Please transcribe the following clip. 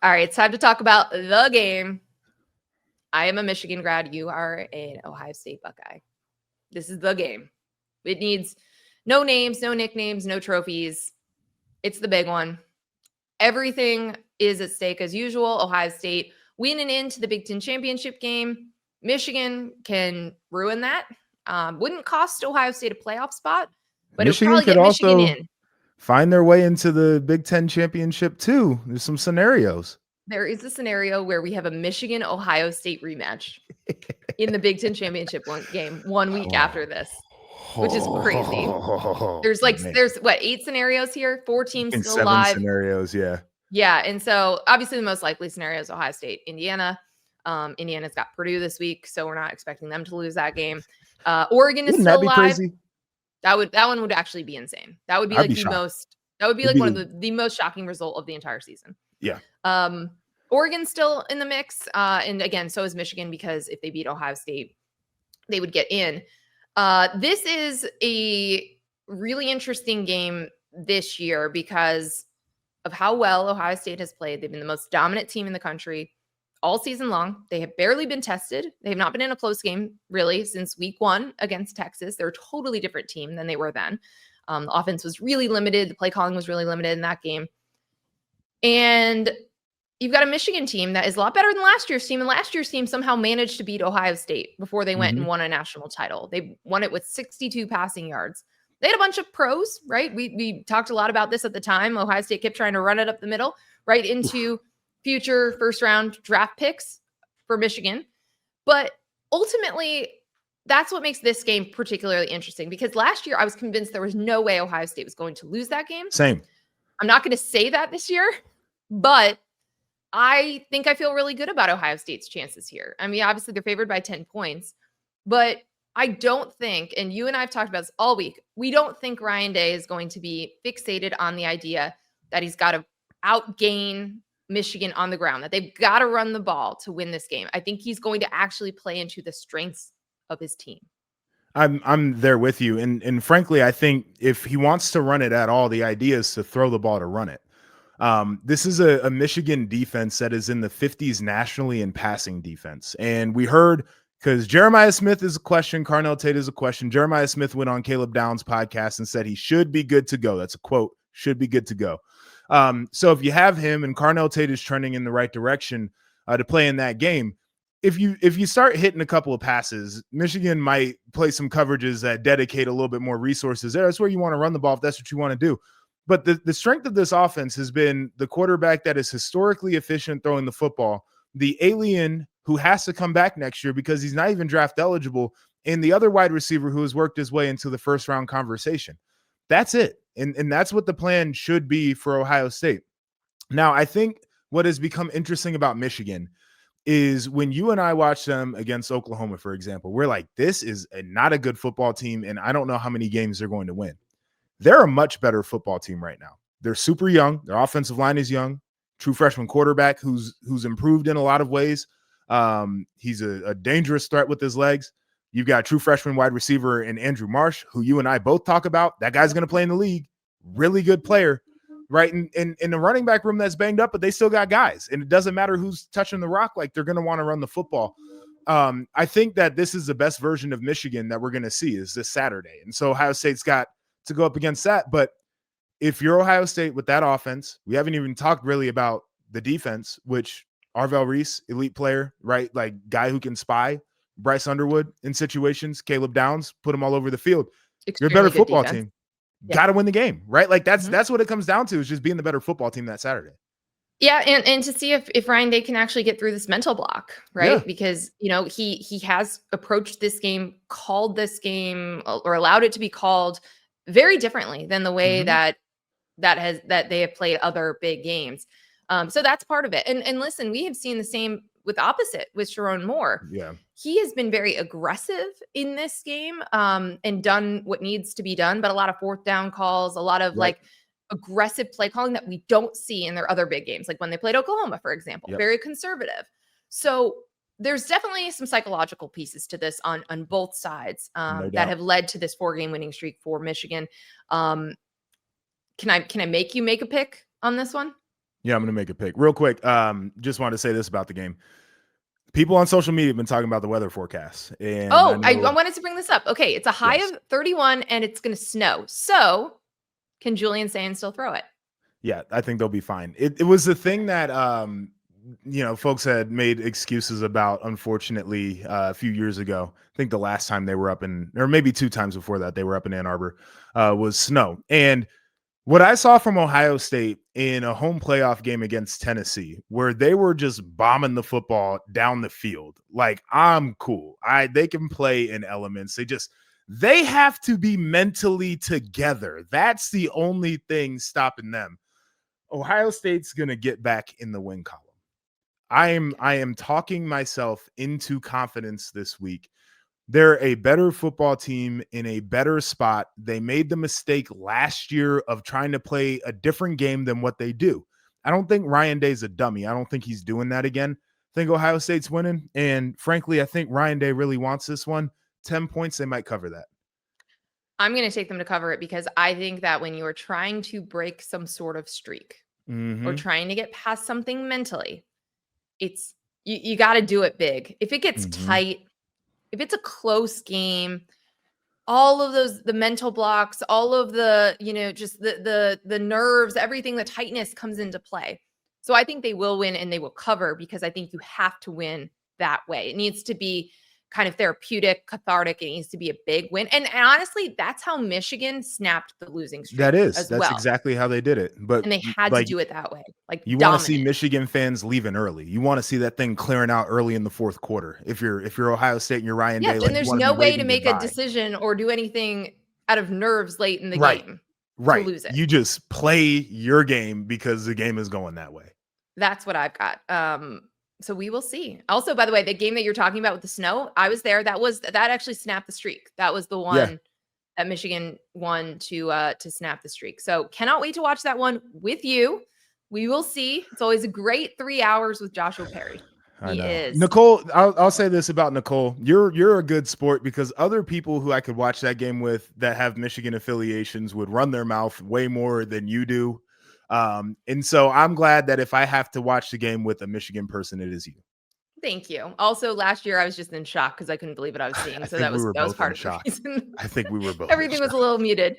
All right, it's time to talk about the game. I am a Michigan grad. You are an Ohio State Buckeye. This is the game. It needs no names, no nicknames, no trophies. It's the big one. Everything is at stake as usual. Ohio State winning into the Big Ten championship game. Michigan can ruin that. Wouldn't cost Ohio State a playoff spot, but Michigan it would probably get Michigan in. Find their way into the Big Ten championship too. There's some scenarios. There is a scenario where we have a Michigan-Ohio State rematch in the Big Ten championship game 1 week after this, which is crazy. There's what, 8 scenarios here? 4 teams still 7 live. scenarios, yeah. Yeah, and so obviously the most likely scenario is Ohio State, Indiana. Indiana's got Purdue this week, so we're not expecting them to lose that game. Oregon is still live. Crazy? That one would actually be insane. That would be like one of the most shocking result of the entire season. Yeah. Oregon's still in the mix. And again, so is Michigan, because if they beat Ohio State, they would get in. This is a really interesting game this year because of how well Ohio State has played. They've been the most dominant team in the country all season long. They have barely been tested. They have not been in a close game really since week 1 against Texas. They're a totally different team than they were then. The offense was really limited. The play calling was really limited in that game. And you've got a Michigan team that is a lot better than last year's team. And last year's team somehow managed to beat Ohio State before they went and won a national title. They won it with 62 passing yards. They had a bunch of pros, right? We talked a lot about this at the time. Ohio State kept trying to run it up the middle, right into future first-round draft picks for Michigan. But ultimately, that's what makes this game particularly interesting, because last year I was convinced there was no way Ohio State was going to lose that game. Same. I'm not going to say that this year, but I think I feel really good about Ohio State's chances here. I mean, obviously they're favored by 10 points, but I don't think, and you and I have talked about this all week, we don't think Ryan Day is going to be fixated on the idea that he's got to outgain Michigan on the ground, that they've got to run the ball to win this game. I think he's going to actually play into the strengths of his team. I'm there with you. And frankly, I think if he wants to run it at all, the idea is to throw the ball to run it. This is a Michigan defense that is in the 50s nationally in passing defense. And we heard, because Jeremiah Smith is a question, Carnell Tate is a question. Jeremiah Smith went on Caleb Downs' podcast and said he should be good to go. That's a quote, should be good to go. So if you have him and Carnell Tate is trending in the right direction to play in that game, if you start hitting a couple of passes, Michigan might play some coverages that dedicate a little bit more resources there. That's where you want to run the ball if that's what you want to do. But the strength of this offense has been the quarterback that is historically efficient throwing the football, the alien who has to come back next year because he's not even draft eligible, and the other wide receiver who has worked his way into the first round conversation. That's it. And that's what the plan should be for Ohio State. Now, I think what has become interesting about Michigan is when you and I watch them against Oklahoma, for example, we're like, this is not a good football team, and I don't know how many games they're going to win. They're a much better football team right now. They're super young. Their offensive line is young. True freshman quarterback who's improved in a lot of ways. He's a dangerous threat with his legs. You've got true freshman wide receiver in Andrew Marsh, who you and I both talk about. That guy's going to play in the league. Really good player. Right, in the running back room that's banged up, but they still got guys, and it doesn't matter who's touching the rock. Like, they're going to want to run the football. I think that this is the best version of Michigan that we're going to see is this Saturday, and so Ohio State's got to go up against that. But if you're Ohio State with that offense, we haven't even talked really about the defense, which Arvell Reese, elite player, right? Like, guy who can spy. Bryce Underwood in situations. Caleb Downs, put them all over the field. Extremely you're a better football defense. team. Yeah. Got to win the game, right? Like that's what it comes down to, is just being the better football team that Saturday. Yeah, and to see if Ryan Day can actually get through this mental block, right? Yeah. Because, he has approached this game, called this game, or allowed it to be called very differently than the way that they have played other big games. So that's part of it. And listen, we have seen the same with Sherrone Moore. Yeah. He has been very aggressive in this game and done what needs to be done, but a lot of fourth down calls, a lot of like aggressive play calling that we don't see in their other big games. Like when they played Oklahoma, for example, very conservative. So there's definitely some psychological pieces to this on both sides that have led to this 4-game winning streak for Michigan. Can I make you make a pick on this one? Yeah, I'm going to make a pick real quick. Just want to say this about the game. People on social media have been talking about the weather forecast, and I I know, wanted to bring this up. Okay, it's a high yes, of 31 and it's going to snow. So can Julian Sand still throw it? yeah, I think they'll be fine. It was the thing that folks had made excuses about, unfortunately, a few years ago. I think the last time they were up in, or maybe 2 times before that, they were up in Ann Arbor, was snow. And what I saw from Ohio State in a home playoff game against Tennessee, where they were just bombing the football down the field, like, I'm cool. They can play in elements. They have to be mentally together. That's the only thing stopping them. Ohio State's gonna get back in the win column. I am talking myself into confidence this week. They're a better football team in a better spot. They made the mistake last year of trying to play a different game than what they do. I don't think Ryan Day's a dummy. I don't think he's doing that again. I think Ohio State's winning. And frankly, I think Ryan Day really wants this one. 10 points, they might cover that. I'm going to take them to cover it because I think that when you are trying to break some sort of streak or trying to get past something mentally, it's you got to do it big. If it gets tight, if it's a close game, all of the mental blocks, all of the, just the nerves, everything, the tightness comes into play. So I think they will win and they will cover because I think you have to win that way. It needs to be kind of therapeutic, cathartic. It needs to be a big win. And honestly, that's how Michigan snapped the losing streak as That's well. exactly how they did it. But And they had to do it that way, like you want to see dominant. Michigan fans leaving early. You want to see that thing clearing out early in the fourth quarter. If you're Ohio State and you're Ryan Day, Yeah, like, and you there's want to be no way to waving make a goodbye. decision or do anything out of nerves late in the Right. game to Right. lose it. You just play your game because the game is going that way. That's what I've got. So we will see. Also, by the way, the game that you're talking about with the snow, I was there. That actually snapped the streak. That was the one that Michigan won to snap the streak. So cannot wait to watch that one with you. We will see. It's always a great 3 hours with Joshua Perry. I He know. is. Nicole, I'll say this about Nicole. You're a good sport because other people who I could watch that game with that have Michigan affiliations would run their mouth way more than you do. And so I'm glad that if I have to watch the game with a Michigan person, it is you. Thank you. Also, last year I was just in shock because I couldn't believe what I was seeing. So that was part of the reason. I think we were both. Everything was a little muted.